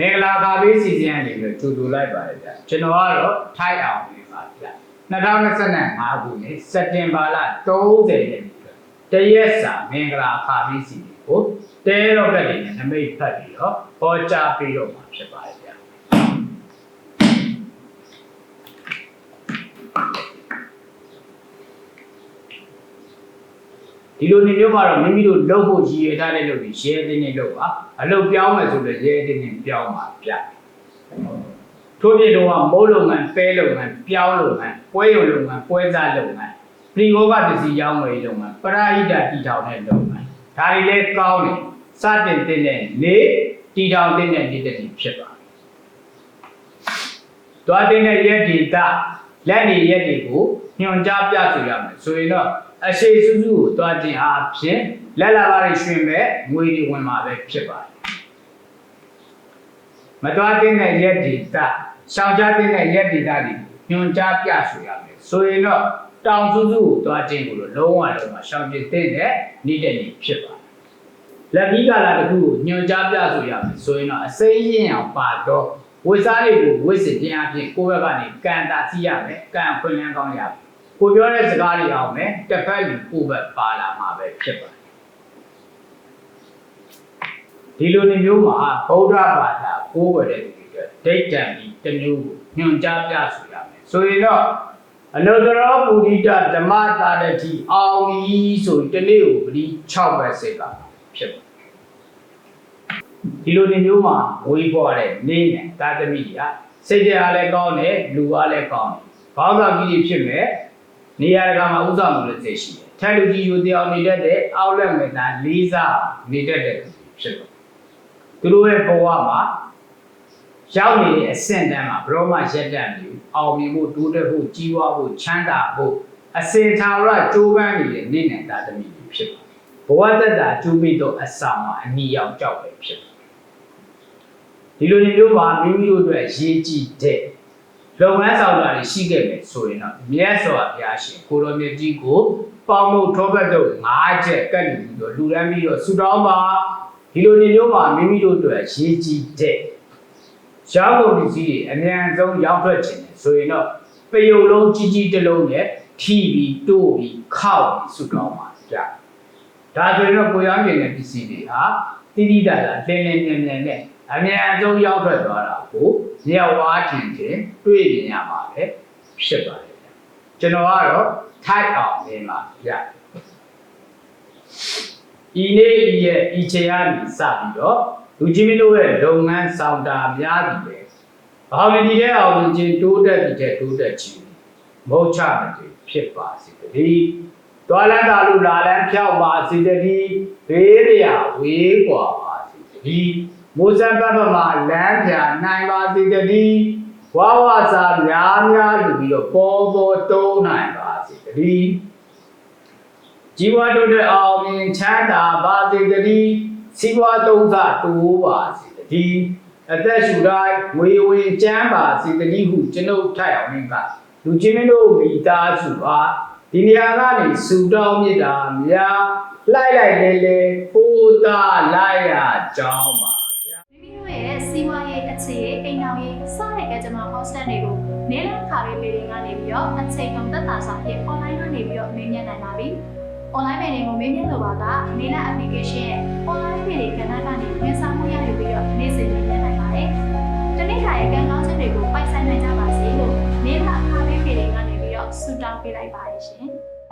င်္ဂလာခါပေးစီစဉ်နေပြီးတူတူလိုက်ပါတယ်ဗျကျွန်တော်ကတော့ထိုက်အောင်နေပါဗျ2025ခုနှစ်စက်တင်ဘာလ30ရက်နေ့တရက်စာမင်္ဂလာခါပေးစီစဉ်ကိုတဲတော့ကလေးနဲ့နမိတ်ဖတ်ပြီးတော့ဟောကြားပေးတော့မှာဖြစ်ပါတယ်ဗျဒီလိုနေမျိုးမှာတော့မိမိတို့လုပ်ဖို့ရည်ရထားတဲ့လုပ်ပြီးရဲတင်းနေလုပ်ပါအလုပ်ပြောင်းမယ်ဆိုတော့ရဲတင်းနေပြောင်းပါဗျထို့ပြင်တော့မိုးလုပ်ငန်းပဲလုပ်ငန်းပြောင်းလုပ်ငန်းပွဲရုံလုပ်ငန်းပွဲစားလုပ်ငန်းပြည်ဘောကပစ္စည်းရောင်းဝယ်လုပ်ငန်းပရာဟိတတီထောင်တဲ့လုပ်ငန်းဒါတွေလည်းကောင်းတယ်စတင်တဲ့လေတီထောင်တဲ့နေ့တည်းဖြစ်ပါတွားတဲ့ရက်ဒေတာလက်နေရက်တွေကိုညွှန်ကြားပြဆိုရမယ်ဆိုရင်တော့အရှိစုစုကိုတွားခြင်းအားဖြင့်လက်လာပါရရွှင်မဲ့ငွေတွေဝင်မှာပဲဖြစ်ပါတယ်မတွားတဲ့ရက်ဒေတာရှောင်ကြားတဲ့ရက်ဒေတာတွေညွှန်ကြားပြဆိုရမယ်ဆိုရင်တော့တောင်စုစုကိုတွားခြင်းကိုလုံးဝရှောင်ကျဉ်တဲ့နေ့ဖြစ်ပါတယ်လက်ပြီးကာလတစ်ခုကိုညွှန်ကြားပြဆိုရမယ်ဆိုရင်တော့အစိမ်းရင်းအောင်ပါတော့ဝိစားတွေကိုဝိစစ်ခြင်းအဖြစ်ကိုယ့်ဘက်ကနေကန်တာစီးရမယ်ကန်ခွင့်လန်းကောင်းရမယ်ကိုပြောတဲ့စကားတွေအောင်မယ်တစ်ဖက်လူကိုယ့်ဘက်ပါလာမှာပဲဖြစ်ပါတယ်ဒီလိုမျိုးမှာဗုဒ္ဓဘာသာကိုးဝယ်တဲ့သူတွေဒိဋ္ဌံဒီတမျိုးကိုညွှန်ကြားပြဆိုရမယ်ဆိုရင်တော့အနုတ္တရပုရိသဓမ္မတာတတိအောင်ကြီးဆိုတနေ့ကိုပတိ6ပဲစိတ်ပါဖြစ်ပါတယ်ဒီလိုမျိုးမှာဝေးပေါ်တဲ့နေနဲ့သာသမီကစိတ်ကြအားလည်းကောင်းတယ်လူအားလည်းကောင်းတယ်ဘောင်းဆောင်ကြီးဖြစ်မဲ့နေရာကမှာဥဆောင်မှုလည်းသိရှိတယ်ထိုင်လူကြီးယူတရားနေတတ်တဲ့အောက်လက်မဲ့သားလေးစားနေတတ်တဲ့ဖြစ်တယ်သူတို့ရဲ့ဘဝမှာရောက်နေတဲ့အဆင့်တန်းမှာဘရောမရက်တန်းမျိုးအောင်မြင်ဖို့တိုးတက်ဖို့ကြီးပွားဖို့ချမ်းသာဖို့အစင်ထာဝရကြိုးပမ်းနေတဲ့နေနဲ့သာသမီဖြစ်တယ်ဘဝသက်တာကျူးမိတော့အဆောင်မှာအနီရောင်ကြောက်ပဲဖြစ်တယ်ဒီလိုမျိုးမှာမိမိတို့အတွက်ရေးကြည့်တဲ့လုပ်ငန်းဆောင်တာတွေရှိခဲ့မယ်ဆိုရင်တော့မြတ်စွာဘုရားရှင်ကိုရောမြတ်ကြီးကိုပေါင်းမှုထောပတ်တို့5ချက်ကတ်ပြီးတော့လူရမ်းပြီးတော့ဆူတောင်းပါဒီလိုမျိုးမှာမိမိတို့အတွက်ရေးကြည့်တဲ့ရောင်းကုန်ပစ္စည်းတွေအများဆုံးရောင်းထွက်ခြင်းဆိုရင်တော့ပယုတ်လုံးကြီးကြီးတစ်လုံးနဲ့ထီပြီးတိုးပြီးခောက်ပြီးဆူတောင်းပါကြဒါဆိုရင်တော့ကိုရောင်းခြင်းတဲ့ပစ္စည်းတွေဟာတိတိတတ်တာလင်းလင်းမြန်မြန်နဲ့အများဆုံးရောက်ထွက်သွားတာကိုမြေဝါးထင်တွေ့မြင်ရမှာပဲဖြစ်ပါတယ်ကျွန်တော်ကတော့ထိုက်အောင်နေမှာဗျဤနေ့ရဲ့ဤချိန်ကနေစပြီးတော့လူကြီးမင်းတို့ရဲ့လုပ်ငန်းဆောင်တာများပြီပဲဘာဝင်ဒီတဲ့အောင်လူချင်းတိုးတက်ပြီးတဲ့တိုးတက်ခြင်းမဟုတ်ချမတည်ဖြစ်ပါစေတည်းတွာလန်းတာလူလာလန်းဖြောက်ပါစေတည်းဘေးရဝေးกว่าပါစေတည်းမိုးစံပတ်မှာလမ်းပြနိုင်ပါစေတည်းဝါဝါစာများလူပြီးတော့ပေါ်တုံးနိုင်ပါစေတည်းជីវတို့တဲ့အောင်မြင်ချမ်းသာပါစေတည်းစီးပွားသုံးစာတိုးပါစေတည်းအသက်ရှူတိုင်းငွေဝင်ကျန်းပါစေတည်းဟုကျွန်ုပ်ထိုက်အောင်ကလူချင်းမင်းတို့မိသားစုအားဒီနေရာကနေစူတောင်းမြစ်တာများလိုက်လဲပို့တာလိုက်ရကြောင်းပါရဲ့စီးပွားရေးအခြေအိမ်အောင်ရေးစတဲ့ကကြမှာ hostel တွေကိုနေလခါရေးပေတွေကနေပြီးတော့အချိန်ကုန်သက်သာစွာဖြင့် online ကနေပြီးတော့မေးမြန်းနိုင်ပါပြီ။ online ပေတွေကိုမေးမြန်းလိုပါကနေလ application ရဲ့ online ပေတွေကဏ္ဍကနေဝန်ဆောင်မှုရယူပြီးတော့နေ့စဉ်မေးမြန်းနိုင်ပါတယ်။တနေ့ခါရဲ့ကံကောင်းချက်တွေကိုပိုက်ဆိုင်နိုင်ကြပါစေလို့နေလအခါရေးပေတွေကနေပြီးတော့ဆုတောင်းပေးလိုက်ပါရရှင်။